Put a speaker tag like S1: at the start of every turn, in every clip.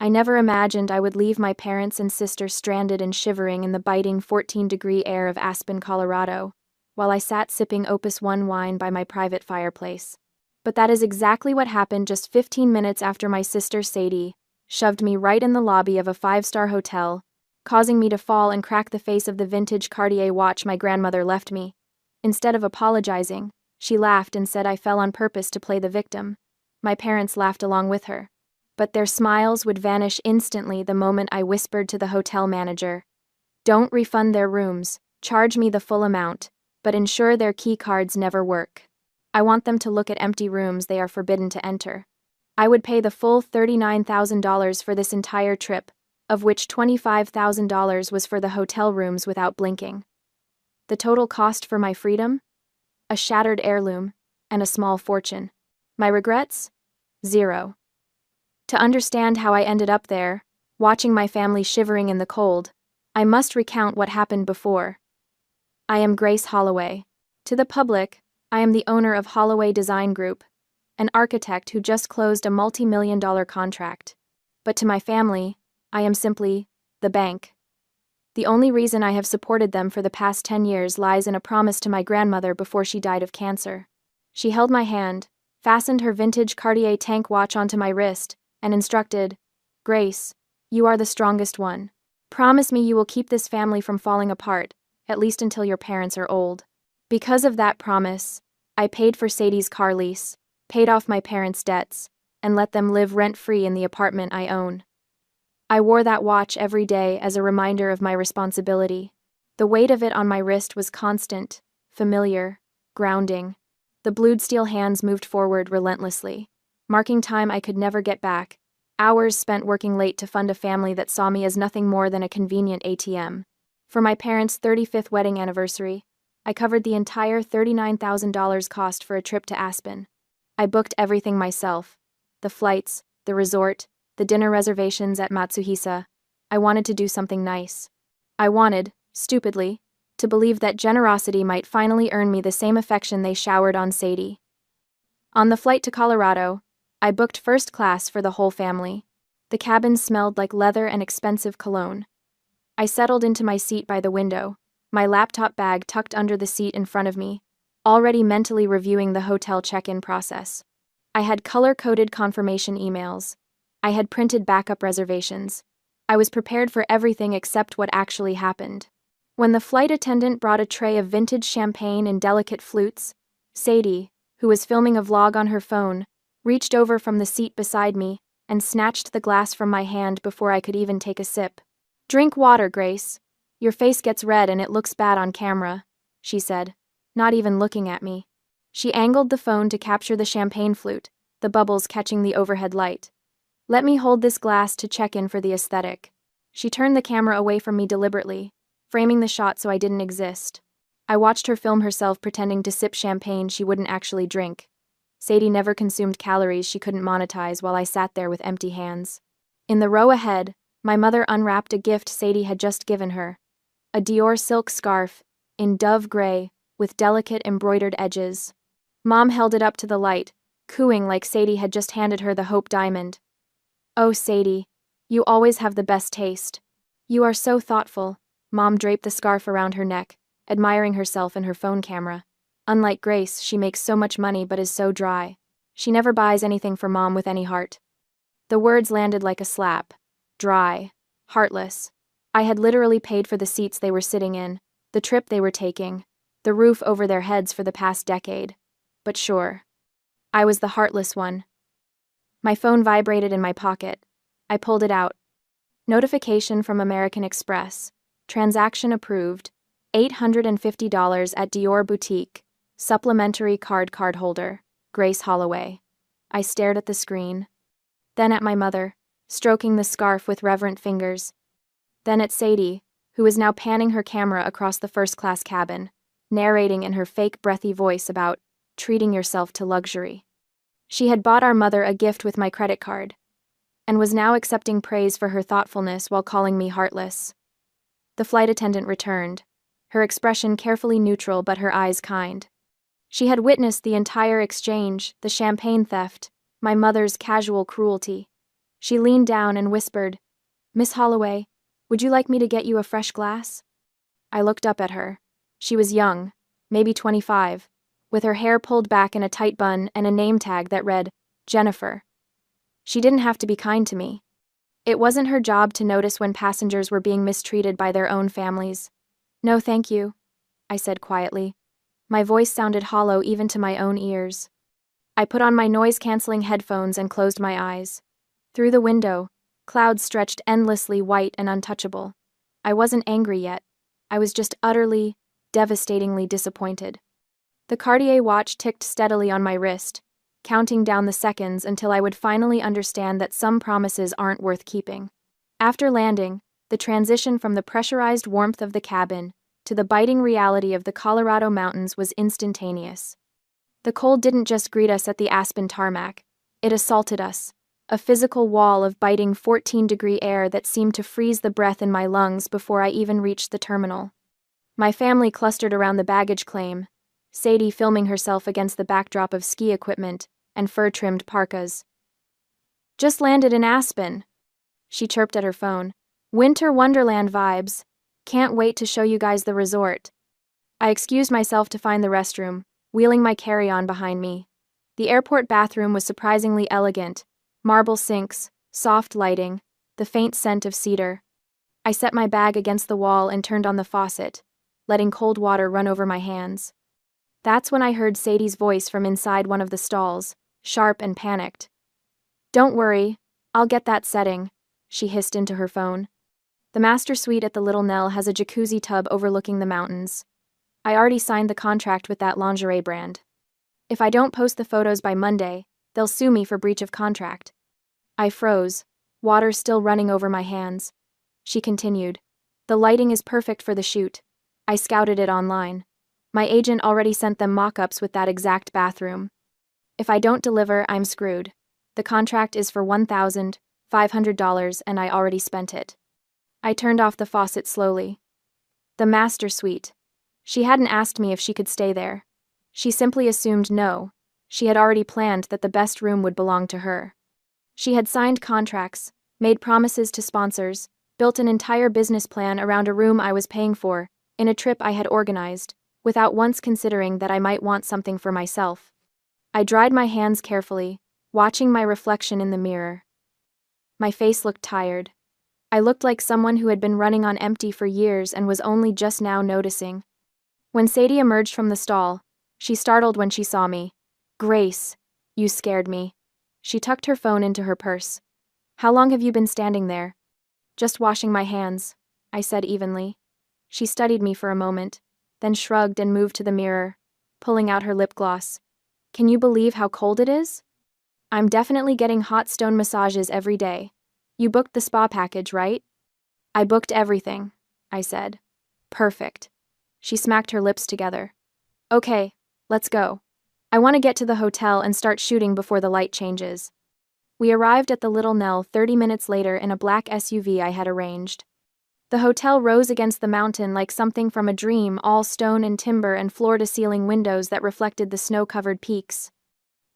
S1: I never imagined I would leave my parents and sister stranded and shivering in the biting 14-degree air of Aspen, Colorado, while I sat sipping Opus 1 wine by my private fireplace. But that is exactly what happened just 15 minutes after my sister Sadie shoved me right in the lobby of a five-star hotel, causing me to fall and crack the face of the vintage Cartier watch my grandmother left me. Instead of apologizing, she laughed and said I fell on purpose to play the victim. My parents laughed along with her, but their smiles would vanish instantly the moment I whispered to the hotel manager, "Don't refund their rooms, charge me the full amount, but ensure their key cards never work. I want them to look at empty rooms they are forbidden to enter." I would pay the full $39,000 for this entire trip, of which $25,000 was for the hotel rooms without blinking. The total cost for my freedom? A shattered heirloom, and a small fortune. My regrets? Zero. To understand how I ended up there, watching my family shivering in the cold, I must recount what happened before. I am Grace Holloway. To the public, I am the owner of Holloway Design Group, an architect who just closed a multi-million-dollar contract. But to my family, I am simply the bank. The only reason I have supported them for the past 10 years lies in a promise to my grandmother before she died of cancer. She held my hand, fastened her vintage Cartier tank watch onto my wrist, and instructed, "Grace, you are the strongest one. Promise me you will keep this family from falling apart, at least until your parents are old." Because of that promise, I paid for Sadie's car lease, paid off my parents' debts, and let them live rent-free in the apartment I own. I wore that watch every day as a reminder of my responsibility. The weight of it on my wrist was constant, familiar, grounding. The blued steel hands moved forward relentlessly, marking time I could never get back, hours spent working late to fund a family that saw me as nothing more than a convenient ATM. For my parents' 35th wedding anniversary, I covered the entire $39,000 cost for a trip to Aspen. I booked everything myself: the flights, the resort, the dinner reservations at Matsuhisa. I wanted to do something nice. I wanted, stupidly, to believe that generosity might finally earn me the same affection they showered on Sadie. On the flight to Colorado, I booked first class for the whole family. The cabin smelled like leather and expensive cologne. I settled into my seat by the window, my laptop bag tucked under the seat in front of me, already mentally reviewing the hotel check-in process. I had color-coded confirmation emails. I had printed backup reservations. I was prepared for everything except what actually happened. When the flight attendant brought a tray of vintage champagne and delicate flutes, Sadie, who was filming a vlog on her phone, reached over from the seat beside me and snatched the glass from my hand before I could even take a sip. "Drink water, Grace. Your face gets red and it looks bad on camera," she said, not even looking at me. She angled the phone to capture the champagne flute, the bubbles catching the overhead light. "Let me hold this glass to check in for the aesthetic." She turned the camera away from me deliberately, framing the shot so I didn't exist. I watched her film herself pretending to sip champagne she wouldn't actually drink. Sadie never consumed calories she couldn't monetize while I sat there with empty hands. In the row ahead, my mother unwrapped a gift Sadie had just given her. A Dior silk scarf, in dove gray, with delicate embroidered edges. Mom held it up to the light, cooing like Sadie had just handed her the Hope Diamond. "Oh, Sadie, you always have the best taste. You are so thoughtful." Mom draped the scarf around her neck, admiring herself in her phone camera. Unlike Grace, she makes so much money but is so dry. She never buys anything for Mom with any heart. The words landed like a slap. Dry. Heartless. I had literally paid for the seats they were sitting in, the trip they were taking, the roof over their heads for the past decade. But sure. I was the heartless one. My phone vibrated in my pocket. I pulled it out. Notification from American Express. Transaction approved. $850 at Dior Boutique. Supplementary card holder. Grace Holloway. I stared at the screen. Then at my mother, stroking the scarf with reverent fingers. Then at Sadie, who was now panning her camera across the first-class cabin, narrating in her fake breathy voice about treating yourself to luxury. She had bought our mother a gift with my credit card, and was now accepting praise for her thoughtfulness while calling me heartless. The flight attendant returned, her expression carefully neutral but her eyes kind. She had witnessed the entire exchange, the champagne theft, my mother's casual cruelty. She leaned down and whispered, "Miss Holloway, would you like me to get you a fresh glass?" I looked up at her. She was young, maybe 25, with her hair pulled back in a tight bun and a name tag that read, Jennifer. She didn't have to be kind to me. It wasn't her job to notice when passengers were being mistreated by their own families. "No, thank you," I said quietly. My voice sounded hollow even to my own ears. I put on my noise-canceling headphones and closed my eyes. Through the window, clouds stretched endlessly white and untouchable. I wasn't angry yet. I was just utterly, devastatingly disappointed. The Cartier watch ticked steadily on my wrist, counting down the seconds until I would finally understand that some promises aren't worth keeping. After landing, the transition from the pressurized warmth of the cabin to the biting reality of the Colorado mountains was instantaneous. The cold didn't just greet us at the Aspen tarmac, it assaulted us, a physical wall of biting 14-degree air that seemed to freeze the breath in my lungs before I even reached the terminal. My family clustered around the baggage claim, Sadie filming herself against the backdrop of ski equipment and fur-trimmed parkas. "Just landed in Aspen," she chirped at her phone. "Winter Wonderland vibes. Can't wait to show you guys the resort." I excused myself to find the restroom, wheeling my carry-on behind me. The airport bathroom was surprisingly elegant, marble sinks, soft lighting, the faint scent of cedar. I set my bag against the wall and turned on the faucet, letting cold water run over my hands. That's when I heard Sadie's voice from inside one of the stalls, sharp and panicked. "Don't worry, I'll get that setting," she hissed into her phone. "The master suite at the Little Nell has a jacuzzi tub overlooking the mountains. I already signed the contract with that lingerie brand. If I don't post the photos by Monday, they'll sue me for breach of contract." I froze, water still running over my hands. She continued, "The lighting is perfect for the shoot. I scouted it online. My agent already sent them mock-ups with that exact bathroom. If I don't deliver, I'm screwed. The contract is for $1,500 and I already spent it." I turned off the faucet slowly. The master suite. She hadn't asked me if she could stay there. She simply assumed no. She had already planned that the best room would belong to her. She had signed contracts, made promises to sponsors, built an entire business plan around a room I was paying for, in a trip I had organized, without once considering that I might want something for myself. I dried my hands carefully, watching my reflection in the mirror. My face looked tired. I looked like someone who had been running on empty for years and was only just now noticing. When Sadie emerged from the stall, she startled when she saw me. "Grace, you scared me." She tucked her phone into her purse. "How long have you been standing there?" "Just washing my hands," I said evenly. She studied me for a moment, then shrugged and moved to the mirror, pulling out her lip gloss. "Can you believe how cold it is?" "I'm definitely getting hot stone massages every day. You booked the spa package, right?" "I booked everything," I said. "Perfect." She smacked her lips together. "Okay, let's go. I want to get to the hotel and start shooting before the light changes." We arrived at the Little Nell 30 minutes later in a black SUV I had arranged. The hotel rose against the mountain like something from a dream, all stone and timber and floor-to-ceiling windows that reflected the snow-covered peaks.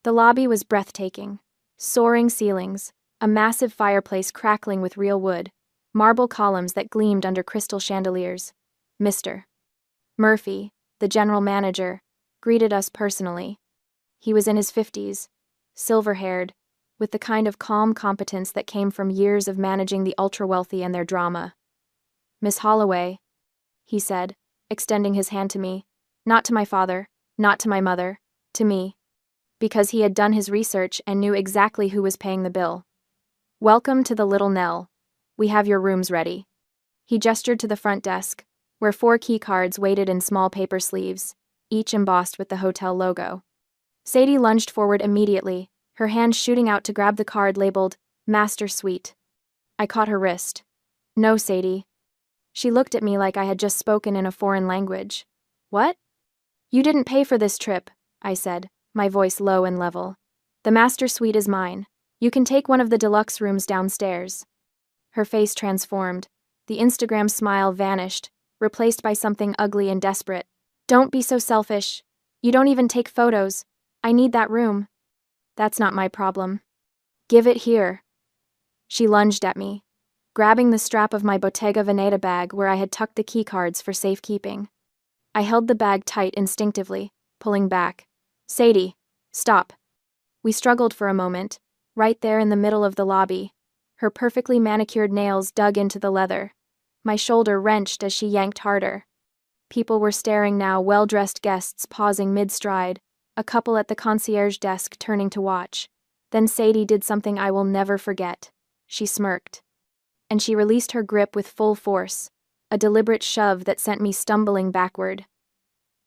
S1: The lobby was breathtaking. Soaring ceilings, a massive fireplace crackling with real wood, marble columns that gleamed under crystal chandeliers. Mr. Murphy, the general manager, greeted us personally. He was in his 50s, silver-haired, with the kind of calm competence that came from years of managing the ultra-wealthy and their drama. "Miss Holloway," he said, extending his hand to me. Not to my father, not to my mother, to me. Because he had done his research and knew exactly who was paying the bill. "Welcome to the Little Nell. We have your rooms ready." He gestured to the front desk, where 4 key cards waited in small paper sleeves, each embossed with the hotel logo. Sadie lunged forward immediately, her hand shooting out to grab the card labeled Master Suite. I caught her wrist. "No, Sadie." She looked at me like I had just spoken in a foreign language. "What?" "You didn't pay for this trip," I said, my voice low and level. "The master suite is mine. You can take one of the deluxe rooms downstairs." Her face transformed. The Instagram smile vanished, replaced by something ugly and desperate. "Don't be so selfish. You don't even take photos. I need that room." "That's not my problem." "Give it here." She lunged at me, grabbing the strap of my Bottega Veneta bag where I had tucked the keycards for safekeeping. I held the bag tight instinctively, pulling back. Sadie, stop. We struggled for a moment, right there in the middle of the lobby. Her perfectly manicured nails dug into the leather. My shoulder wrenched as she yanked harder. People were staring now, well-dressed guests pausing mid-stride, a couple at the concierge desk turning to watch. Then Sadie did something I will never forget. She smirked. And she released her grip with full force, a deliberate shove that sent me stumbling backward.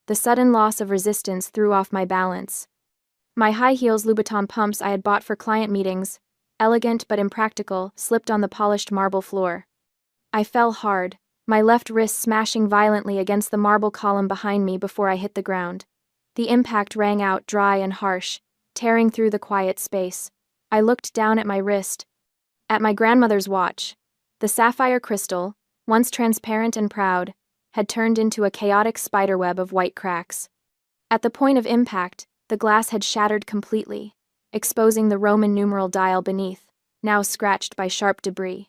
S1: The sudden loss of resistance threw off my balance. My high heels Louboutin pumps I had bought for client meetings, elegant but impractical, slipped on the polished marble floor. I fell hard, my left wrist smashing violently against the marble column behind me before I hit the ground. The impact rang out dry and harsh, tearing through the quiet space. I looked down at my wrist, at my grandmother's watch. The sapphire crystal, once transparent and proud, had turned into a chaotic spiderweb of white cracks. At the point of impact, the glass had shattered completely, exposing the Roman numeral dial beneath, now scratched by sharp debris.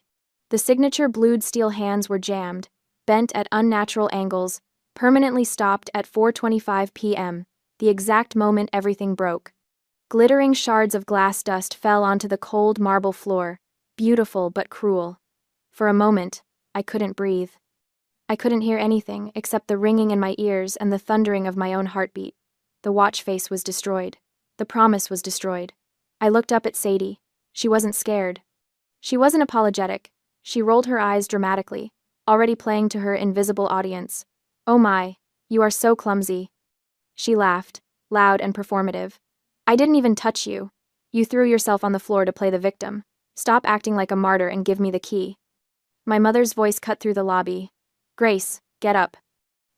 S1: The signature blued steel hands were jammed, bent at unnatural angles, permanently stopped at 4:25 p.m., the exact moment everything broke. Glittering shards of glass dust fell onto the cold marble floor, beautiful but cruel. For a moment, I couldn't breathe. I couldn't hear anything except the ringing in my ears and the thundering of my own heartbeat. The watch face was destroyed. The promise was destroyed. I looked up at Sadie. She wasn't scared. She wasn't apologetic. She rolled her eyes dramatically, already playing to her invisible audience. "Oh my, you are so clumsy." She laughed, loud and performative. "I didn't even touch you. You threw yourself on the floor to play the victim. Stop acting like a martyr and give me the key." My mother's voice cut through the lobby. "Grace, get up.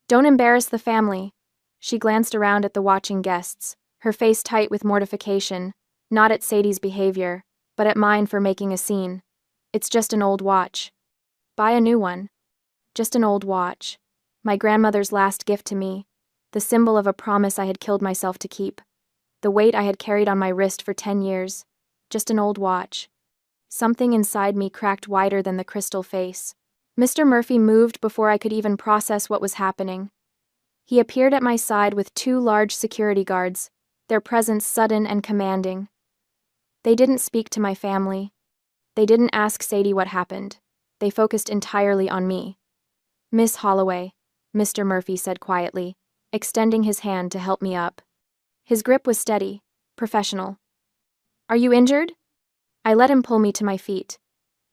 S1: Don't embarrass the family." She glanced around at the watching guests, her face tight with mortification, not at Sadie's behavior, but at mine for making a scene. "It's just an old watch. Buy a new one." Just an old watch. My grandmother's last gift to me, the symbol of a promise I had killed myself to keep. The weight I had carried on my wrist for 10 years. Just an old watch. Something inside me cracked wider than the crystal face. Mr. Murphy moved before I could even process what was happening. He appeared at my side with 2 large security guards, their presence sudden and commanding. They didn't speak to my family. They didn't ask Sadie what happened. They focused entirely on me. "Miss Holloway," Mr. Murphy said quietly, extending his hand to help me up. His grip was steady, professional. "Are you injured?" I let him pull me to my feet.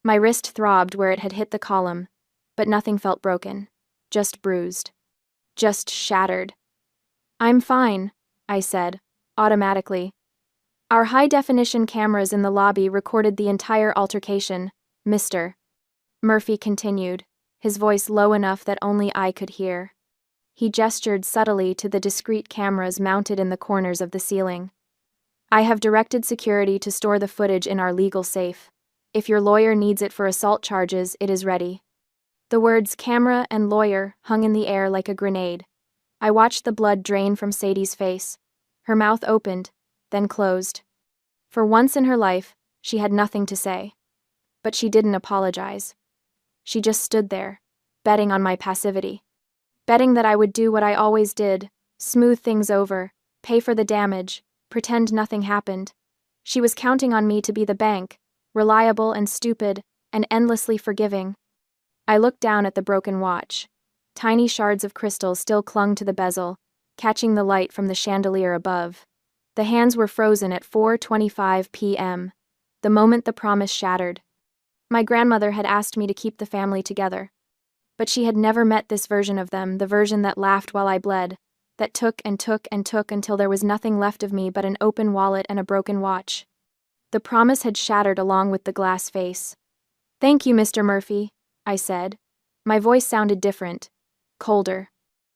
S1: My wrist throbbed where it had hit the column, but nothing felt broken. Just bruised. Just shattered. "I'm fine," I said, automatically. "Our high-definition cameras in the lobby recorded the entire altercation, Mr. Murphy continued, his voice low enough that only I could hear. He gestured subtly to the discrete cameras mounted in the corners of the ceiling. "I have directed security to store the footage in our legal safe. If your lawyer needs it for assault charges, it is ready." The words camera and lawyer hung in the air like a grenade. I watched the blood drain from Sadie's face. Her mouth opened, then closed. For once in her life, she had nothing to say. But she didn't apologize. She just stood there, betting on my passivity. Betting that I would do what I always did, smooth things over, pay for the damage, pretend nothing happened. She was counting on me to be the bank, reliable and stupid, and endlessly forgiving. I looked down at the broken watch. Tiny shards of crystal still clung to the bezel, catching the light from the chandelier above. The hands were frozen at 4:25 p.m., the moment the promise shattered. My grandmother had asked me to keep the family together. But she had never met this version of them, the version that laughed while I bled, that took and took and took until there was nothing left of me but an open wallet and a broken watch. The promise had shattered along with the glass face. "Thank you, Mr. Murphy," I said. My voice sounded different, colder,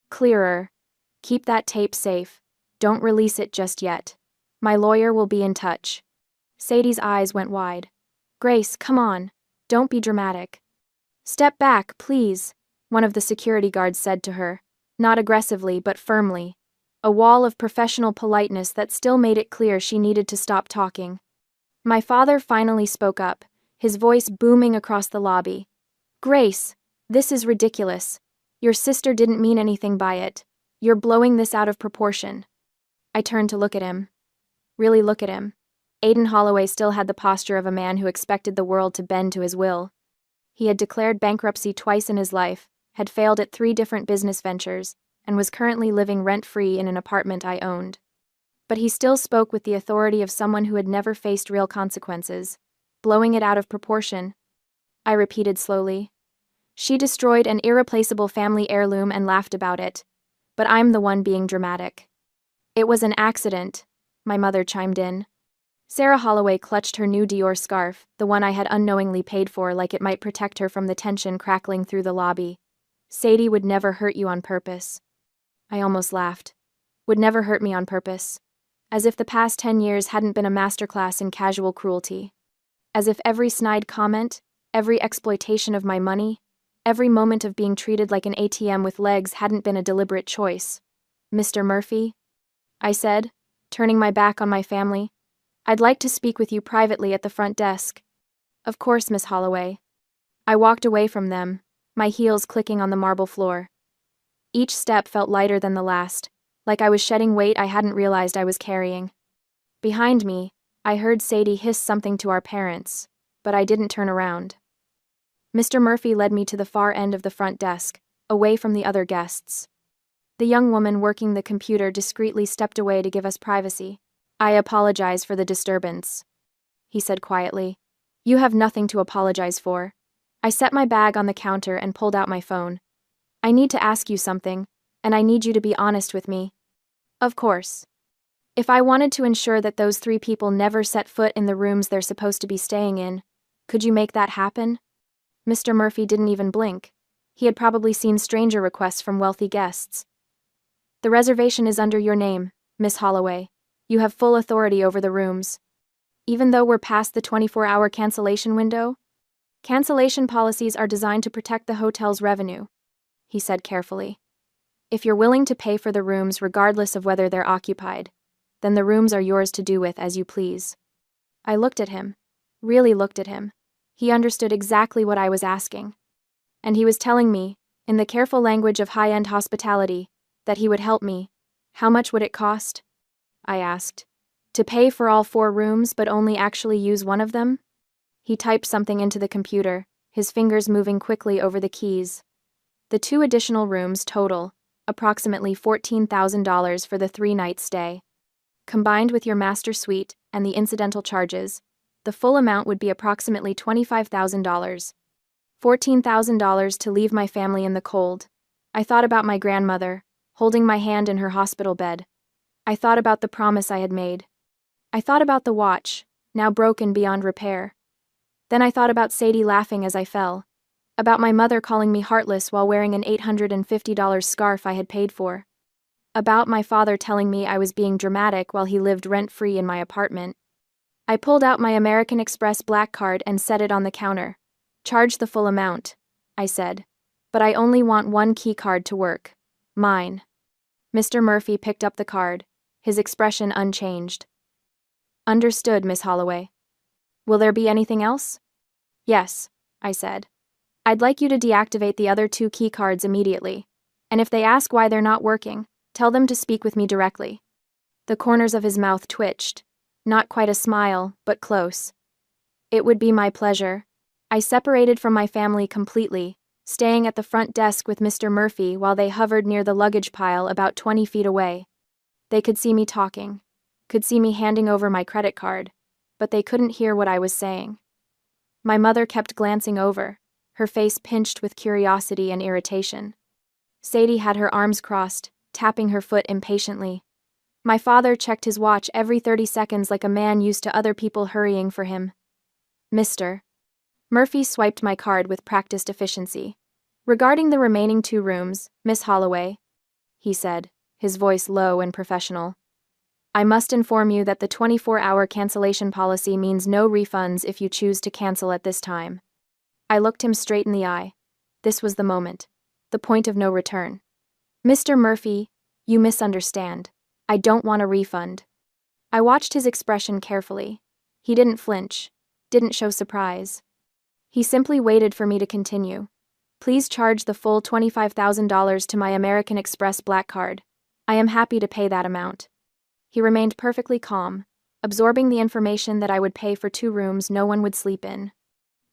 S1: clearer. "Keep that tape safe. Don't release it just yet. My lawyer will be in touch." Sadie's eyes went wide. "Grace, come on. Don't be dramatic." "Step back, please," one of the security guards said to her, not aggressively but firmly, a wall of professional politeness that still made it clear she needed to stop talking. My father finally spoke up, his voice booming across the lobby. "Grace, this is ridiculous. Your sister didn't mean anything by it. You're blowing this out of proportion." I turned to look at him. Really look at him. Aiden Holloway still had the posture of a man who expected the world to bend to his will. He had declared bankruptcy twice in his life, had failed at 3 different business ventures, and was currently living rent-free in an apartment I owned. But he still spoke with the authority of someone who had never faced real consequences. Blowing it out of proportion. I repeated slowly. She destroyed an irreplaceable family heirloom and laughed about it. But I'm the one being dramatic. It was an accident, my mother chimed in. Sarah Holloway clutched her new Dior scarf, the one I had unknowingly paid for, like it might protect her from the tension crackling through the lobby. Sadie would never hurt you on purpose. I almost laughed. Would never hurt me on purpose. As if the past 10 years hadn't been a masterclass in casual cruelty. As if every snide comment, every exploitation of my money, every moment of being treated like an ATM with legs hadn't been a deliberate choice. "Mr. Murphy," I said, turning my back on my family, "I'd like to speak with you privately at the front desk." "Of course, Miss Holloway." I walked away from them, my heels clicking on the marble floor. Each step felt lighter than the last, like I was shedding weight I hadn't realized I was carrying. Behind me, I heard Sadie hiss something to our parents, but I didn't turn around. Mr. Murphy led me to the far end of the front desk, away from the other guests. The young woman working the computer discreetly stepped away to give us privacy. "I apologize for the disturbance," he said quietly. "You have nothing to apologize for." I set my bag on the counter and pulled out my phone. "I need to ask you something, and I need you to be honest with me." "Of course." "If I wanted to ensure that those 3 people never set foot in the rooms they're supposed to be staying in, could you make that happen?" Mr. Murphy didn't even blink. He had probably seen stranger requests from wealthy guests. "The reservation is under your name, Miss Holloway. You have full authority over the rooms. Even though we're past the 24-hour cancellation window? Cancellation policies are designed to protect the hotel's revenue," he said carefully. "If you're willing to pay for the rooms regardless of whether they're occupied, then the rooms are yours to do with as you please." I looked at him. Really looked at him. He understood exactly what I was asking. And he was telling me, in the careful language of high-end hospitality, that he would help me. "How much would it cost?" I asked. "To pay for all 4 rooms but only actually use one of them?" He typed something into the computer, his fingers moving quickly over the keys. "The 2 additional rooms total, approximately $14,000 for the 3-night stay. Combined with your master suite and the incidental charges, the full amount would be approximately $25,000. $14,000 to leave my family in the cold." I thought about my grandmother, holding my hand in her hospital bed. I thought about the promise I had made. I thought about the watch, now broken beyond repair. Then I thought about Sadie laughing as I fell. About my mother calling me heartless while wearing an $850 scarf I had paid for. About my father telling me I was being dramatic while he lived rent-free in my apartment. I pulled out my American Express black card and set it on the counter. "Charge the full amount," I said. "But I only want 1 key card to work. Mine." Mr. Murphy picked up the card, his expression unchanged. "Understood, Miss Holloway. Will there be anything else?" "Yes," I said. "I'd like you to deactivate the other 2 key cards immediately. And if they ask why they're not working, tell them to speak with me directly." The corners of his mouth twitched. Not quite a smile, but close. "It would be my pleasure." I separated from my family completely, staying at the front desk with Mr. Murphy while they hovered near the luggage pile about 20 feet away. They could see me talking, could see me handing over my credit card, but they couldn't hear what I was saying. My mother kept glancing over, her face pinched with curiosity and irritation. Sadie had her arms crossed, tapping her foot impatiently. My father checked his watch every 30 seconds like a man used to other people hurrying for him. "Mr. Murphy swiped my card with practiced efficiency. "Regarding the remaining 2 rooms, Miss Holloway," he said, his voice low and professional, "I must inform you that the 24-hour cancellation policy means no refunds if you choose to cancel at this time." I looked him straight in the eye. This was the moment. The point of no return. "Mr. Murphy, you misunderstand. I don't want a refund." I watched his expression carefully. He didn't flinch, didn't show surprise. He simply waited for me to continue. Please charge the full $25,000 to my American Express Black Card. I am happy to pay that amount. He remained perfectly calm, absorbing the information that I would pay for 2 rooms no one would sleep in.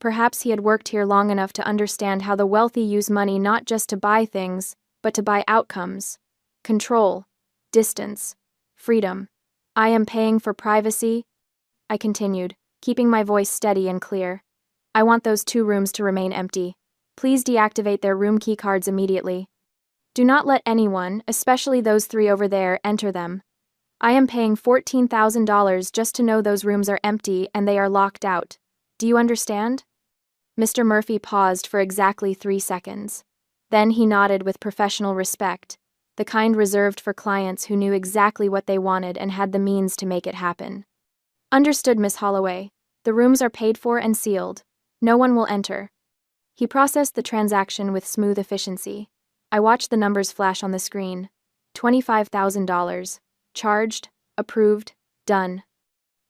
S1: Perhaps he had worked here long enough to understand how the wealthy use money not just to buy things, but to buy outcomes. Control, distance, freedom. I am paying for privacy, I continued, keeping my voice steady and clear. I want those 2 rooms to remain empty. Please deactivate their room key cards immediately. Do not let anyone, especially those 3 over there, enter them. I am paying $14,000 just to know those rooms are empty and they are locked out. Do you understand? Mr. Murphy paused for exactly 3 seconds. Then he nodded with professional respect, the kind reserved for clients who knew exactly what they wanted and had the means to make it happen. Understood, Miss Holloway. The rooms are paid for and sealed. No one will enter. He processed the transaction with smooth efficiency. I watched the numbers flash on the screen. $25,000. Charged, approved, done.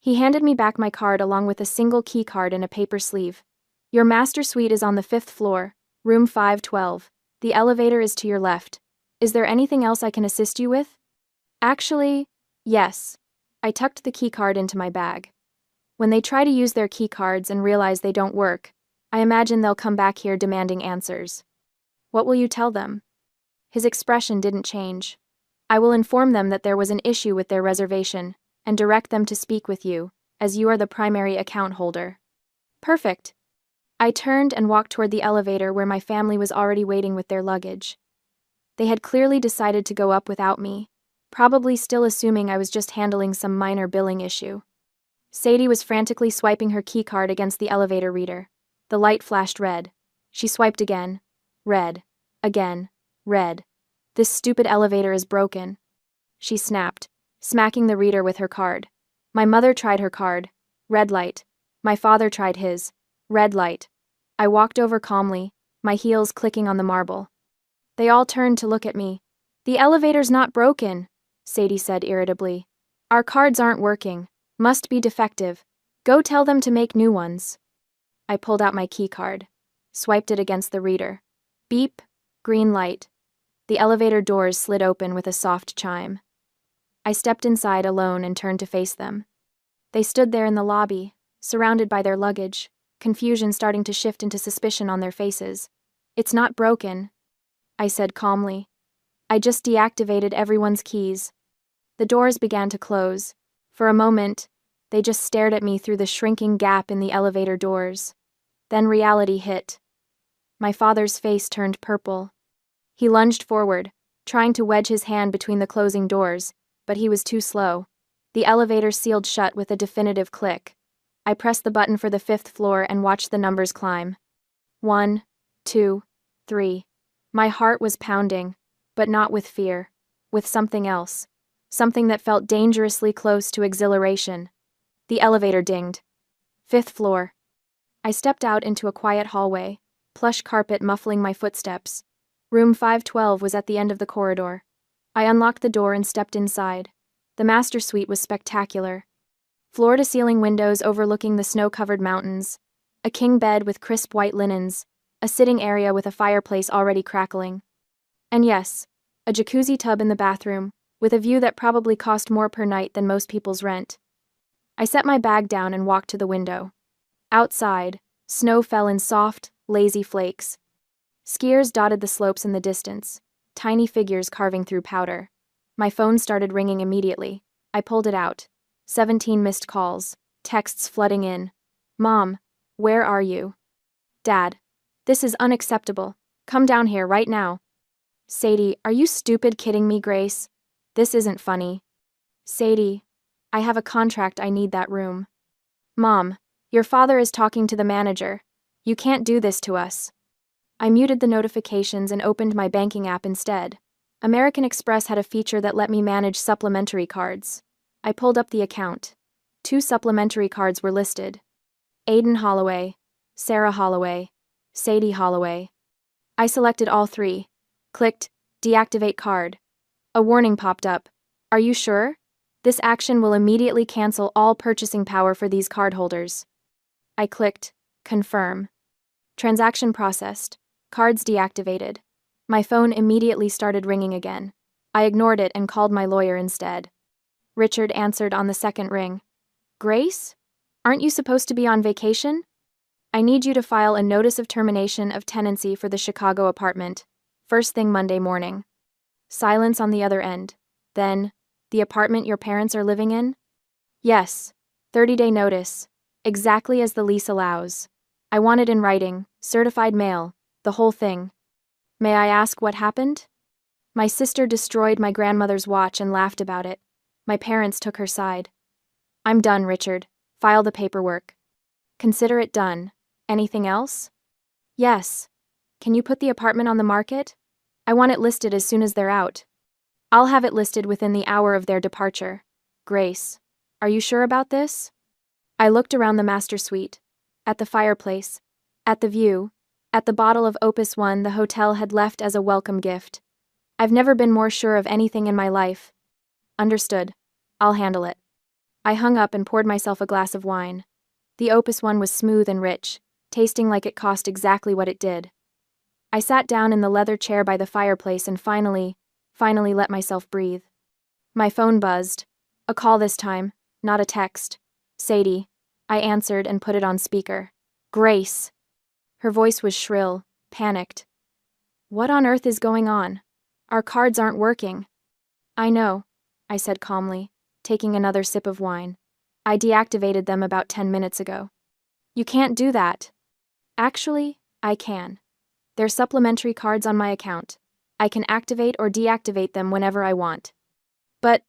S1: He handed me back my card along with a single key card in a paper sleeve. Your master suite is on the 5th floor, room 512. The elevator is to your left. Is there anything else I can assist you with? Actually, yes. I tucked the key card into my bag. When they try to use their key cards and realize they don't work, I imagine they'll come back here demanding answers. What will you tell them? His expression didn't change. I will inform them that there was an issue with their reservation, and direct them to speak with you, as you are the primary account holder. Perfect. I turned and walked toward the elevator where my family was already waiting with their luggage. They had clearly decided to go up without me, probably still assuming I was just handling some minor billing issue. Sadie was frantically swiping her keycard against the elevator reader. The light flashed red. She swiped again. Red. Again. Red. This stupid elevator is broken. She snapped, smacking the reader with her card. My mother tried her card. Red light. My father tried his. Red light. I walked over calmly, my heels clicking on the marble. They all turned to look at me. The elevator's not broken, Sadie said irritably. Our cards aren't working. Must be defective. Go tell them to make new ones. I pulled out my key card, swiped it against the reader. Beep, green light. The elevator doors slid open with a soft chime. I stepped inside alone and turned to face them. They stood there in the lobby, surrounded by their luggage, confusion starting to shift into suspicion on their faces. It's not broken, I said calmly. I just deactivated everyone's keys. The doors began to close. For a moment, they just stared at me through the shrinking gap in the elevator doors. Then reality hit. My father's face turned purple. He lunged forward, trying to wedge his hand between the closing doors, but he was too slow. The elevator sealed shut with a definitive click. I pressed the button for the 5th floor and watched the numbers climb. 1, 2, 3. My heart was pounding, but not with fear, with something else. Something that felt dangerously close to exhilaration. The elevator dinged. 5th floor. I stepped out into a quiet hallway, plush carpet muffling my footsteps. Room 512 was at the end of the corridor. I unlocked the door and stepped inside. The master suite was spectacular. Floor-to-ceiling windows overlooking the snow-covered mountains, a king bed with crisp white linens, a sitting area with a fireplace already crackling. And yes, a jacuzzi tub in the bathroom, with a view that probably cost more per night than most people's rent. I set my bag down and walked to the window. Outside, snow fell in soft, lazy flakes. Skiers dotted the slopes in the distance, tiny figures carving through powder. My phone started ringing immediately. I pulled it out. 17 missed calls, texts flooding in. Mom, where are you? Dad, this is unacceptable. Come down here right now. Sadie, are you stupid kidding me, Grace? This isn't funny. Sadie, I have a contract, I need that room. Mom, your father is talking to the manager. You can't do this to us. I muted the notifications and opened my banking app instead. American Express had a feature that let me manage supplementary cards. I pulled up the account. 2 supplementary cards were listed. Aiden Holloway, Sarah Holloway, Sadie Holloway. I selected all 3. Clicked, deactivate card. A warning popped up. Are you sure? This action will immediately cancel all purchasing power for these cardholders. I clicked, confirm. Transaction processed. Cards deactivated. My phone immediately started ringing again. I ignored it and called my lawyer instead. Richard answered on the second ring. Grace? Aren't you supposed to be on vacation? I need you to file a notice of termination of tenancy for the Chicago apartment. First thing Monday morning. Silence on the other end. Then, the apartment your parents are living in? Yes. 30-day notice. Exactly as the lease allows. I want it in writing, certified mail, the whole thing. May I ask what happened? My sister destroyed my grandmother's watch and laughed about it. My parents took her side. I'm done, Richard. File the paperwork. Consider it done. Anything else? Yes. Can you put the apartment on the market? I want it listed as soon as they're out. I'll have it listed within the hour of their departure. Grace, are you sure about this? I looked around the master suite, at the fireplace, at the view, at the bottle of Opus One the hotel had left as a welcome gift. I've never been more sure of anything in my life. Understood. I'll handle it. I hung up and poured myself a glass of wine. The Opus One was smooth and rich, tasting like it cost exactly what it did. I sat down in the leather chair by the fireplace and finally let myself breathe. My phone buzzed. A call this time, not a text. Sadie. I answered and put it on speaker. Grace. Her voice was shrill, panicked. What on earth is going on? Our cards aren't working. I know, I said calmly, taking another sip of wine. I deactivated them about 10 minutes ago. You can't do that. Actually, I can. They're supplementary cards on my account. I can activate or deactivate them whenever I want. But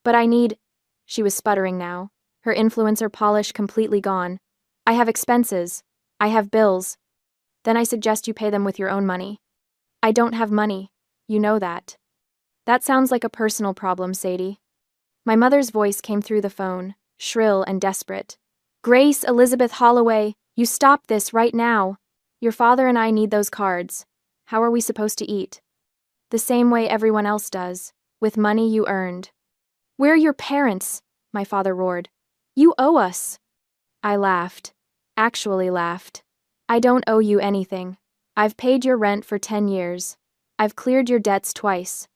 S1: I need... She was sputtering now, her influencer polish completely gone. I have expenses. I have bills. Then I suggest you pay them with your own money. I don't have money. You know that. That sounds like a personal problem, Sadie. My mother's voice came through the phone, shrill and desperate. Grace Elizabeth Holloway, you stop this right now. Your father and I need those cards. How are we supposed to eat? The same way everyone else does, with money you earned. We're your parents, my father roared. You owe us. I laughed. Actually laughed. I don't owe you anything. I've paid your rent for 10 years. I've cleared your debts twice.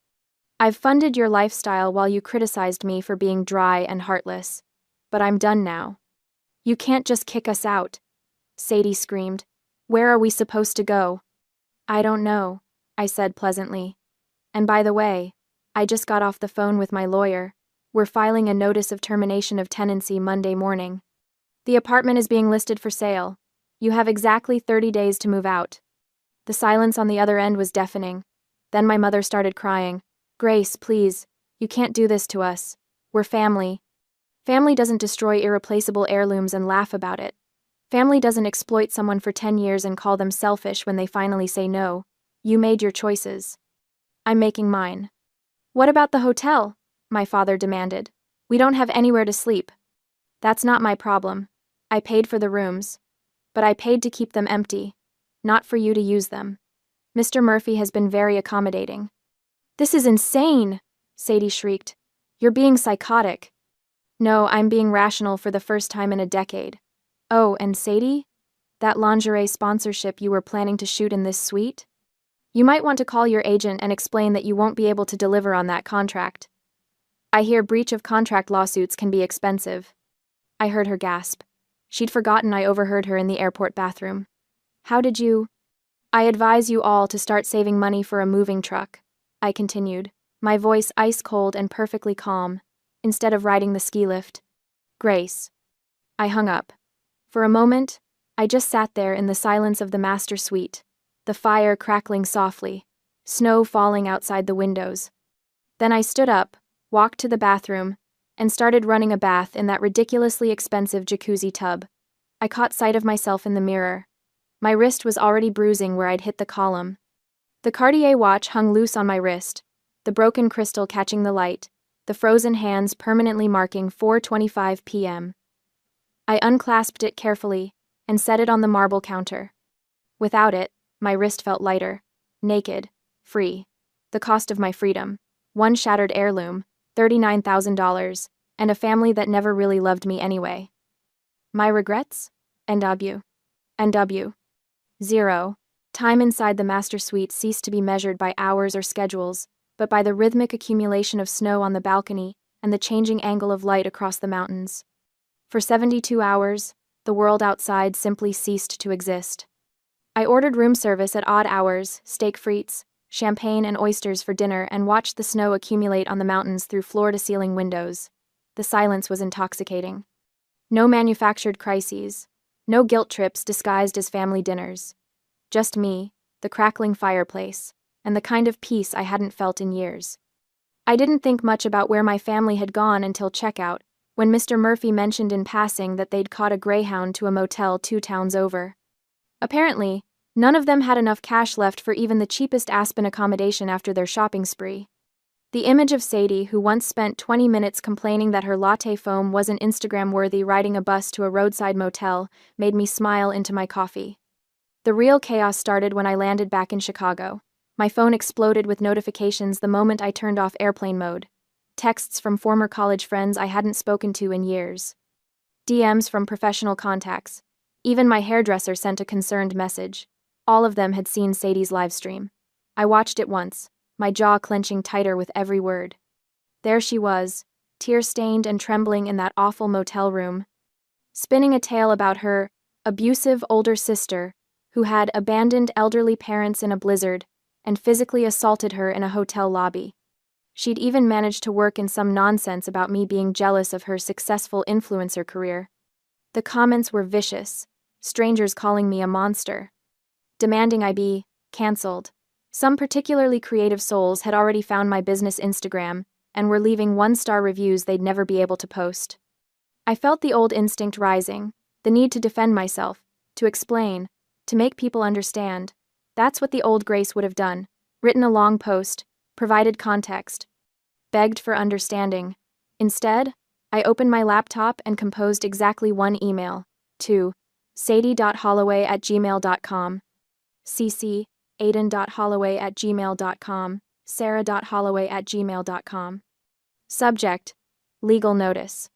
S1: I've funded your lifestyle while you criticized me for being dry and heartless. But I'm done now. You can't just kick us out. Sadie screamed. Where are we supposed to go? I don't know, I said pleasantly. And by the way, I just got off the phone with my lawyer. We're filing a notice of termination of tenancy Monday morning. The apartment is being listed for sale. You have exactly 30 days to move out. The silence on the other end was deafening. Then my mother started crying. Grace, please, you can't do this to us. We're family. Family doesn't destroy irreplaceable heirlooms and laugh about it. Family doesn't exploit someone for 10 years and call them selfish when they finally say no. You made your choices. I'm making mine. What about the hotel? My father demanded. We don't have anywhere to sleep. That's not my problem. I paid for the rooms. But I paid to keep them empty, not for you to use them. Mr. Murphy has been very accommodating. This is insane, Sadie shrieked. You're being psychotic. No, I'm being rational for the first time in a decade. Oh, and Sadie? That lingerie sponsorship you were planning to shoot in this suite? You might want to call your agent and explain that you won't be able to deliver on that contract. I hear breach of contract lawsuits can be expensive. I heard her gasp. She'd forgotten I overheard her in the airport bathroom. How did you... I advise you all to start saving money for a moving truck, I continued, my voice ice-cold and perfectly calm, instead of riding the ski lift. Grace. I hung up. For a moment, I just sat there in the silence of the master suite, the fire crackling softly, snow falling outside the windows. Then I stood up, walked to the bathroom, and started running a bath in that ridiculously expensive jacuzzi tub. I caught sight of myself in the mirror. My wrist was already bruising where I'd hit the column. The Cartier watch hung loose on my wrist, the broken crystal catching the light, the frozen hands permanently marking 4:25 p.m. I unclasped it carefully and set it on the marble counter. Without it, my wrist felt lighter, naked, free. The cost of my freedom, one shattered heirloom, $39,000, and a family that never really loved me anyway. My regrets? NW. NW. 0. Time inside the master suite ceased to be measured by hours or schedules, but by the rhythmic accumulation of snow on the balcony and the changing angle of light across the mountains. For 72 hours, the world outside simply ceased to exist. I ordered room service at odd hours, steak frites, champagne and oysters for dinner, and watched the snow accumulate on the mountains through floor-to-ceiling windows. The silence was intoxicating. No manufactured crises, no guilt trips disguised as family dinners. Just me, the crackling fireplace, and the kind of peace I hadn't felt in years. I didn't think much about where my family had gone until checkout, when Mr. Murphy mentioned in passing that they'd caught a Greyhound to a motel 2 towns over. Apparently, none of them had enough cash left for even the cheapest Aspen accommodation after their shopping spree. The image of Sadie, who once spent 20 minutes complaining that her latte foam wasn't Instagram-worthy riding a bus to a roadside motel, made me smile into my coffee. The real chaos started when I landed back in Chicago. My phone exploded with notifications the moment I turned off airplane mode. Texts from former college friends I hadn't spoken to in years. DMs from professional contacts. Even my hairdresser sent a concerned message. All of them had seen Sadie's livestream. I watched it once, my jaw clenching tighter with every word. There she was, tear-stained and trembling in that awful motel room, spinning a tale about her abusive older sister, who had abandoned elderly parents in a blizzard and physically assaulted her in a hotel lobby. She'd even managed to work in some nonsense about me being jealous of her successful influencer career. The comments were vicious, strangers calling me a monster, demanding I be cancelled. Some particularly creative souls had already found my business Instagram and were leaving 1-star reviews they'd never be able to post. I felt the old instinct rising, the need to defend myself, to explain, to make people understand. That's what the old Grace would have done, written a long post, provided context, begged for understanding. Instead, I opened my laptop and composed exactly one email, to sadie.holloway@gmail.com, cc, aiden.holloway@gmail.com, sarah.holloway@gmail.com. Subject: Legal Notice.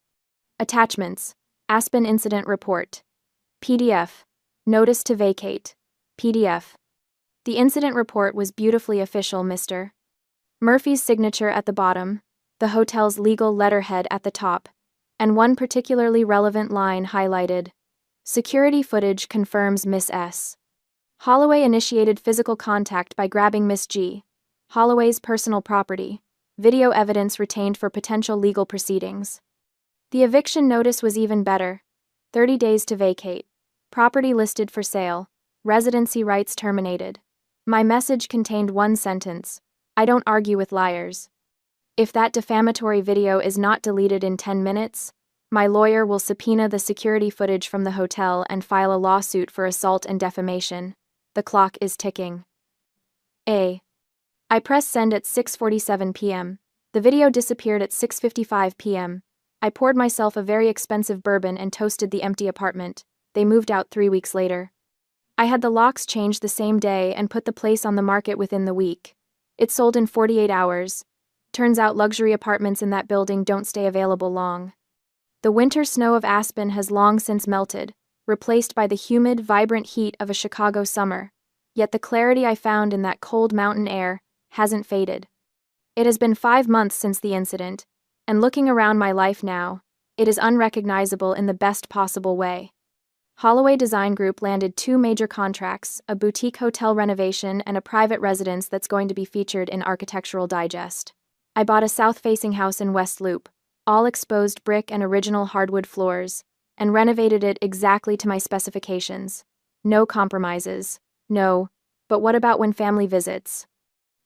S1: Attachments: Aspen Incident Report. PDF: Notice to Vacate. PDF. The incident report was beautifully official, Mr. Murphy's signature at the bottom, the hotel's legal letterhead at the top, and one particularly relevant line highlighted. Security footage confirms Miss S. Holloway initiated physical contact by grabbing Miss G. Holloway's personal property. Video evidence retained for potential legal proceedings. The eviction notice was even better. 30 days to vacate. Property listed for sale. Residency rights terminated. My message contained one sentence: I don't argue with liars. If that defamatory video is not deleted in 10 minutes, my lawyer will subpoena the security footage from the hotel and file a lawsuit for assault and defamation. The clock is ticking. I pressed send at 6:47 p.m. The video disappeared at 6:55 p.m. I poured myself a very expensive bourbon and toasted the empty apartment. They moved out 3 weeks later. I had the locks changed the same day and put the place on the market within the week. It sold in 48 hours. Turns out luxury apartments in that building don't stay available long. The winter snow of Aspen has long since melted, replaced by the humid, vibrant heat of a Chicago summer. Yet the clarity I found in that cold mountain air hasn't faded. It has been 5 months since the incident, and looking around my life now, it is unrecognizable in the best possible way. Holloway Design Group landed 2 major contracts, a boutique hotel renovation and a private residence that's going to be featured in Architectural Digest. I bought a south-facing house in West Loop, all exposed brick and original hardwood floors, and renovated it exactly to my specifications. No compromises. No, but what about when family visits?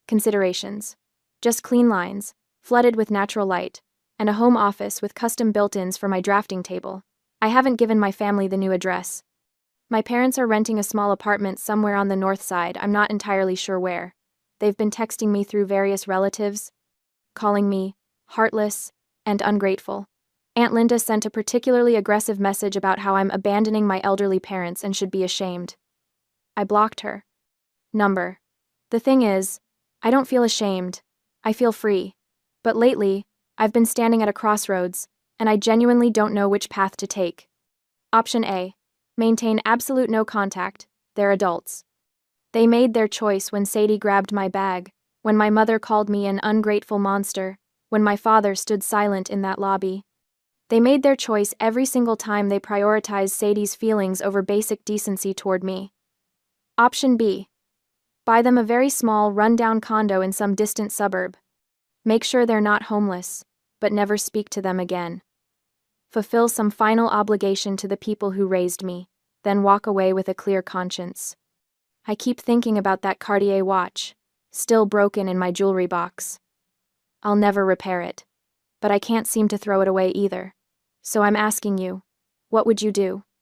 S1: Considerations: just clean lines, flooded with natural light, and a home office with custom built-ins for my drafting table. I haven't given my family the new address. My parents are renting a small apartment somewhere on the north side, I'm not entirely sure where. They've been texting me through various relatives, calling me heartless and ungrateful. Aunt Linda sent a particularly aggressive message about how I'm abandoning my elderly parents and should be ashamed. I blocked her. Number. The thing is, I don't feel ashamed. I feel free. But lately, I've been standing at a crossroads, and I genuinely don't know which path to take. Option A. Maintain absolute no contact, They're adults. They made their choice when Sadie grabbed my bag, when my mother called me an ungrateful monster, when my father stood silent in that lobby. They made their choice every single time they prioritized Sadie's feelings over basic decency toward me. Option B. Buy them a very small, run-down condo in some distant suburb. Make sure they're not homeless, but never speak to them again. Fulfill some final obligation to the people who raised me, then walk away with a clear conscience. I keep thinking about that Cartier watch, still broken in my jewelry box. I'll never repair it, but I can't seem to throw it away either. So I'm asking you, what would you do?